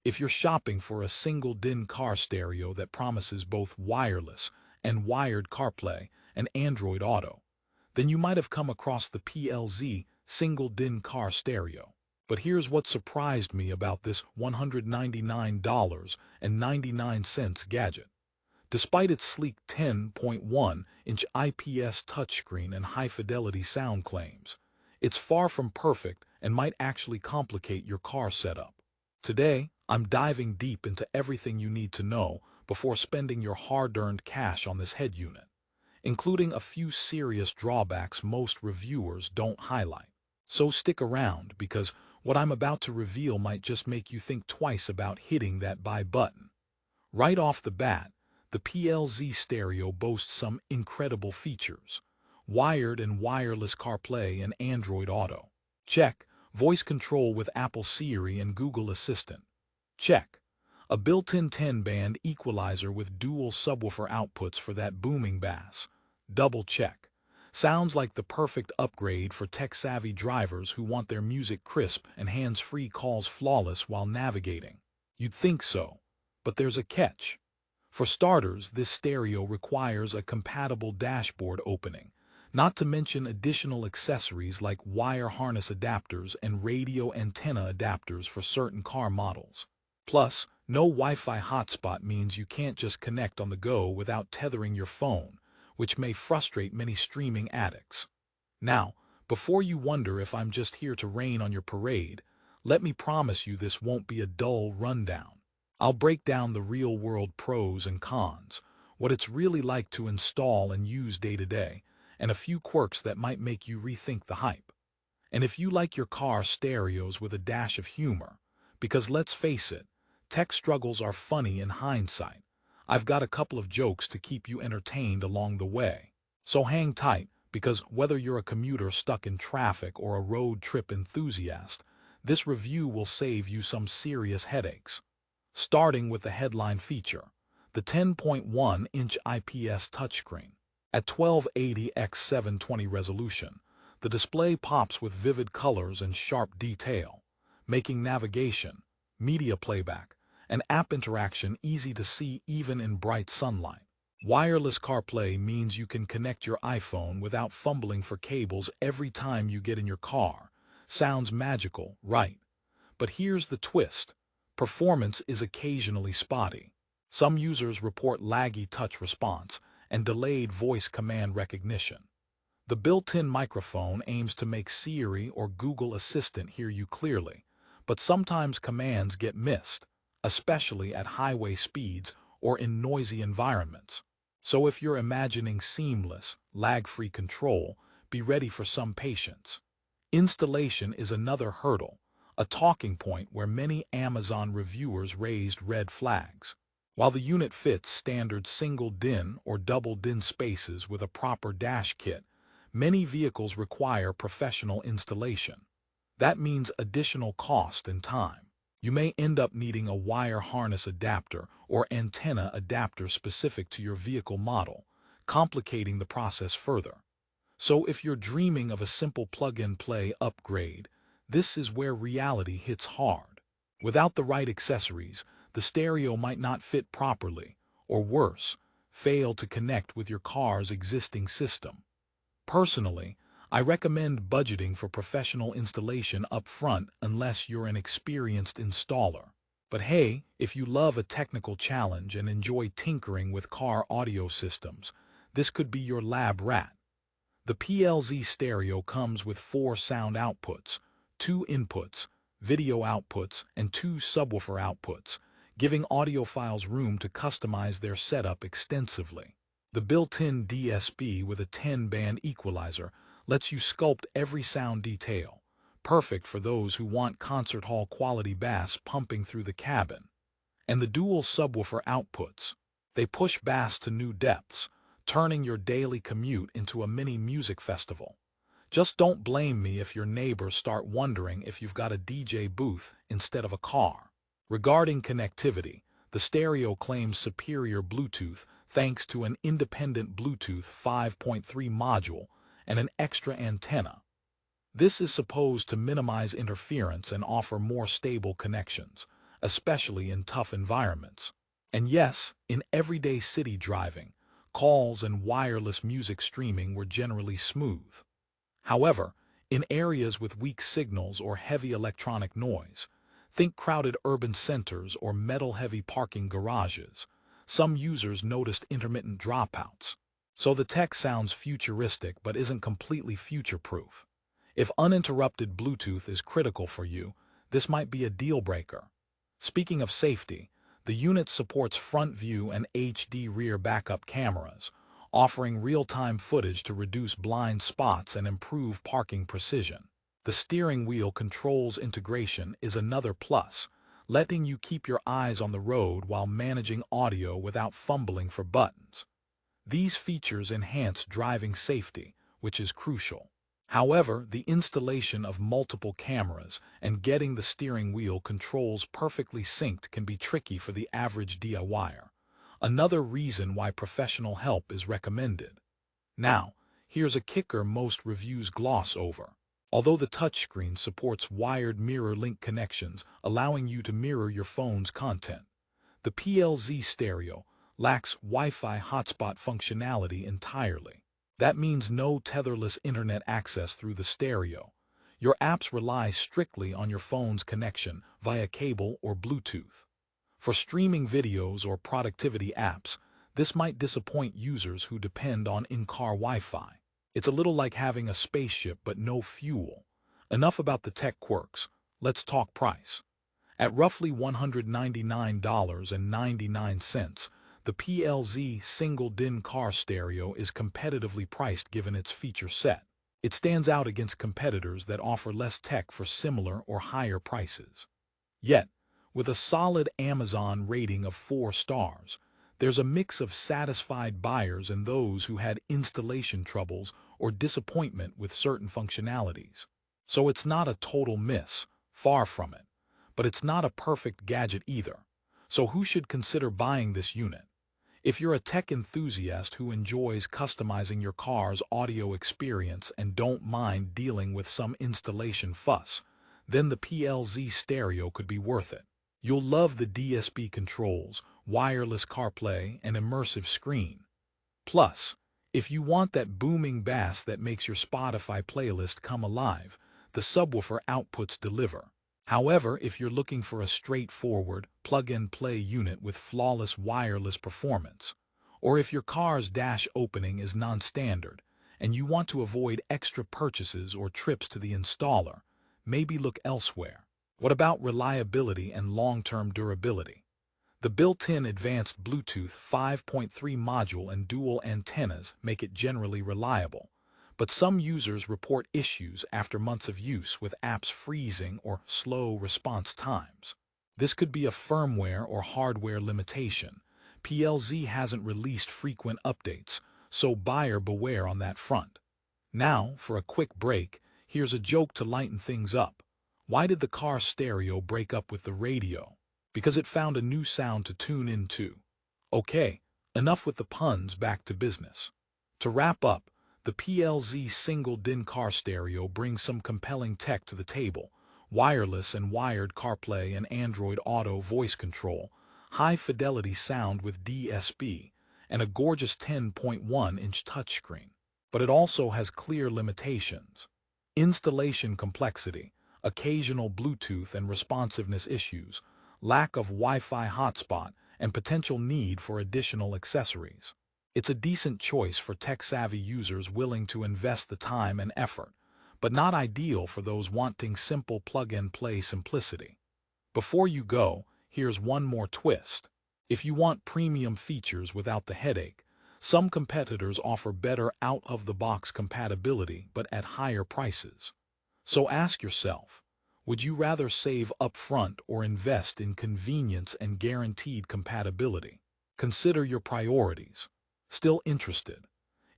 If you're shopping for a single-DIN car stereo that promises both wireless and wired CarPlay and Android Auto, then you might have come across the PLZ single-DIN car stereo. But here's what surprised me about this $199.99 gadget. Despite its sleek 10.1-inch IPS touchscreen and high-fidelity sound claims, it's far from perfect and might actually complicate your car setup. Today, I'm diving deep into everything you need to know before spending your hard-earned cash on this head unit, including a few serious drawbacks most reviewers don't highlight. So stick around, because what I'm about to reveal might just make you think twice about hitting that buy button. Right off the bat, the PLZ stereo boasts some incredible features. Wired and wireless CarPlay and Android Auto. Check. Voice control with Apple Siri and Google Assistant. Check. A built-in 10-band equalizer with dual subwoofer outputs for that booming bass. Double check. Sounds like the perfect upgrade for tech-savvy drivers who want their music crisp and hands-free calls flawless while navigating. You'd think so, but there's a catch. For starters, this stereo requires a compatible dashboard opening, not to mention additional accessories like wire harness adapters and radio antenna adapters for certain car models. Plus, no Wi-Fi hotspot means you can't just connect on the go without tethering your phone, which may frustrate many streaming addicts. Now, before you wonder if I'm just here to rain on your parade, let me promise you this won't be a dull rundown. I'll break down the real-world pros and cons, what it's really like to install and use day-to-day, and a few quirks that might make you rethink the hype. And if you like your car stereos with a dash of humor, because let's face it, tech struggles are funny in hindsight, I've got a couple of jokes to keep you entertained along the way. So hang tight, because whether you're a commuter stuck in traffic or a road trip enthusiast, this review will save you some serious headaches. Starting with the headline feature, the 10.1-inch IPS touchscreen. At 1280 x 720 resolution, the display pops with vivid colors and sharp detail, making navigation, media playback, and app interaction easy to see even in bright sunlight. Wireless CarPlay means you can connect your iPhone without fumbling for cables every time you get in your car. Sounds magical, right? But here's the twist. Performance is occasionally spotty. Some users report laggy touch response and delayed voice command recognition. The built-in microphone aims to make Siri or Google Assistant hear you clearly, but sometimes commands get missed, especially at highway speeds or in noisy environments. So if you're imagining seamless, lag-free control, be ready for some patience. Installation is another hurdle, a talking point where many Amazon reviewers raised red flags. While the unit fits standard single-DIN or double-DIN spaces with a proper dash kit, many vehicles require professional installation. That means additional cost and time. You may end up needing a wire harness adapter or antenna adapter specific to your vehicle model, complicating the process further. So if you're dreaming of a simple plug-and-play upgrade, this is where reality hits hard. Without the right accessories, the stereo might not fit properly, or worse, fail to connect with your car's existing system. Personally, I recommend budgeting for professional installation up front unless you're an experienced installer. But hey, if you love a technical challenge and enjoy tinkering with car audio systems, this could be your lab rat. The PLZ stereo comes with 4 sound outputs, 2 inputs, video outputs, and 2 subwoofer outputs, giving audiophiles room to customize their setup extensively. The built-in DSP with a 10-band equalizer lets you sculpt every sound detail, perfect for those who want concert hall quality bass pumping through the cabin. And the dual subwoofer outputs. They push bass to new depths, turning your daily commute into a mini music festival. Just don't blame me if your neighbors start wondering if you've got a DJ booth instead of a car. Regarding connectivity, the stereo claims superior Bluetooth thanks to an independent Bluetooth 5.3 module and an extra antenna. This is supposed to minimize interference and offer more stable connections, especially in tough environments. And yes, in everyday city driving, calls and wireless music streaming were generally smooth. However, in areas with weak signals or heavy electronic noise, think crowded urban centers or metal-heavy parking garages, some users noticed intermittent dropouts. So the tech sounds futuristic but isn't completely future-proof. If uninterrupted Bluetooth is critical for you, this might be a deal breaker. Speaking of safety, the unit supports front view and HD rear backup cameras, offering real-time footage to reduce blind spots and improve parking precision. The steering wheel controls integration is another plus, letting you keep your eyes on the road while managing audio without fumbling for buttons. These features enhance driving safety, which is crucial. However, the installation of multiple cameras and getting the steering wheel controls perfectly synced can be tricky for the average DIYer. Another reason why professional help is recommended. Now, here's a kicker most reviews gloss over. Although the touchscreen supports wired mirror link connections, allowing you to mirror your phone's content, the PLZ stereo lacks Wi-Fi hotspot functionality entirely. That means no tetherless internet access through the stereo. Your apps rely strictly on your phone's connection via cable or Bluetooth. For streaming videos or productivity apps, this might disappoint users who depend on in-car Wi-Fi. It's a little like having a spaceship but no fuel. Enough about the tech quirks. Let's talk price. At roughly $199.99, the PLZ single-DIN car stereo is competitively priced given its feature set. It stands out against competitors that offer less tech for similar or higher prices. Yet, with a solid Amazon rating of 4 stars, there's a mix of satisfied buyers and those who had installation troubles or disappointment with certain functionalities. So it's not a total miss, far from it. But it's not a perfect gadget either. So who should consider buying this unit? If you're a tech enthusiast who enjoys customizing your car's audio experience and don't mind dealing with some installation fuss, then the PLZ stereo could be worth it. You'll love the DSP controls, wireless CarPlay, and immersive screen. Plus, if you want that booming bass that makes your Spotify playlist come alive, the subwoofer outputs deliver. However, if you're looking for a straightforward, plug-and-play unit with flawless wireless performance, or if your car's dash opening is non-standard and you want to avoid extra purchases or trips to the installer, maybe look elsewhere. What about reliability and long-term durability? The built-in advanced Bluetooth 5.3 module and dual antennas make it generally reliable, but some users report issues after months of use with apps freezing or slow response times. This could be a firmware or hardware limitation. PLZ hasn't released frequent updates, so buyer beware on that front. Now, for a quick break, here's a joke to lighten things up. Why did the car stereo break up with the radio? Because it found a new sound to tune into. Okay, enough with the puns, back to business. To wrap up, the PLZ single-DIN car stereo brings some compelling tech to the table: wireless and wired CarPlay and Android Auto voice control, high-fidelity sound with DSP, and a gorgeous 10.1-inch touchscreen. But it also has clear limitations: installation complexity, occasional Bluetooth and responsiveness issues, lack of Wi-Fi hotspot, and potential need for additional accessories. It's a decent choice for tech-savvy users willing to invest the time and effort, but not ideal for those wanting simple plug-and-play simplicity. Before you go, here's one more twist. If you want premium features without the headache, some competitors offer better out-of-the-box compatibility but at higher prices. So ask yourself, would you rather save upfront or invest in convenience and guaranteed compatibility? Consider your priorities. Still interested?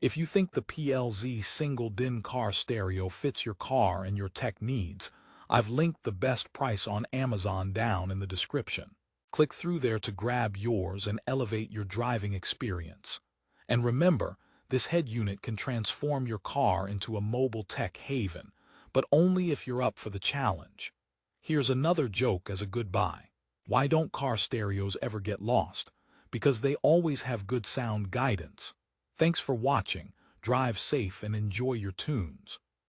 If you think the PLZ single-DIN car stereo fits your car and your tech needs, I've linked the best price on Amazon down in the description. Click through there to grab yours and elevate your driving experience. And remember, this head unit can transform your car into a mobile tech haven, but only if you're up for the challenge. Here's another joke as a goodbye. Why don't car stereos ever get lost? Because they always have good sound guidance. Thanks for watching. Drive safe and enjoy your tunes.